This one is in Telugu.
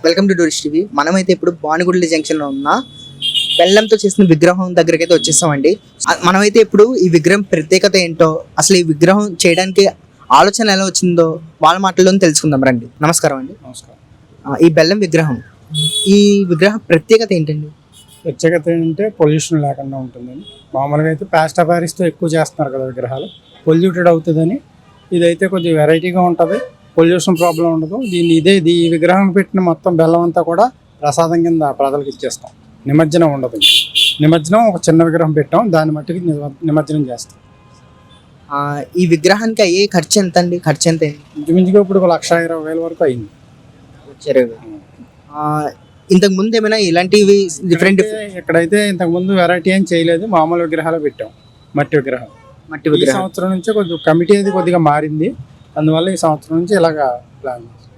Welcome to tourist TV. మనమైతే ఇప్పుడు భానుగుడి జంక్షన్లో ఉన్న బెల్లంతో చేసిన విగ్రహం దగ్గరికి అయితే వచ్చేసామండి. మనమైతే ఇప్పుడు ఈ విగ్రహం ప్రత్యేకత ఏంటో, అసలు ఈ విగ్రహం చేయడానికి ఆలోచన ఎలా వచ్చిందో వాళ్ళ మాటల్లో తెలుసుకుందాం రండి. నమస్కారం అండి. నమస్కారం. ఈ బెల్లం విగ్రహం, ఈ విగ్రహం ప్రత్యేకత ఏంటండి? ప్రత్యేకత ఏంటంటే పొల్యూషన్ లేకుండా ఉంటుందని. మామూలుగా అయితే ప్లాస్టర్ ప్యారిస్తో ఎక్కువ చేస్తున్నారు కదా విగ్రహాలు, పొల్యూటెడ్ అవుతుందని. ఇదైతే కొద్దిగా వెరైటీగా ఉంటుంది, పొల్యూషన్ ప్రాబ్లం ఉండదు. ఈ విగ్రహం పెట్టిన మొత్తం బెల్లం అంతా కూడా ప్రసాదం కింద ప్రజలకు ఇచ్చేస్తాం. నిమజ్జనం ఉండదు. నిమజ్జనం ఒక చిన్న విగ్రహం పెట్టాం, దాన్ని మట్టికి నిమజ్జనం చేస్తాం. ఈ విగ్రహానికి అయ్యే ఖర్చు ఎంత అండి? ఖర్చు ఎంత అయింది? ఇంచుమించుగా ఇప్పుడు 1,20,000 వరకు అయింది. ఇంతకు ముందు ఏమైనా ఇలాంటివి డిఫరెంట్ ఇక్కడైతే ఇంతకు ముందు వెరైటీ ఏం చేయలేదు, మామూలు విగ్రహాలు పెట్టాం, మట్టి విగ్రహం. ఈ సంవత్సరం నుంచి కొద్దిగా కమిటీ అది కొద్దిగా మారింది, అందువల్ల ఈ సంవత్సరం నుంచి ఇలాగా ప్లాన్ చేస్తాం.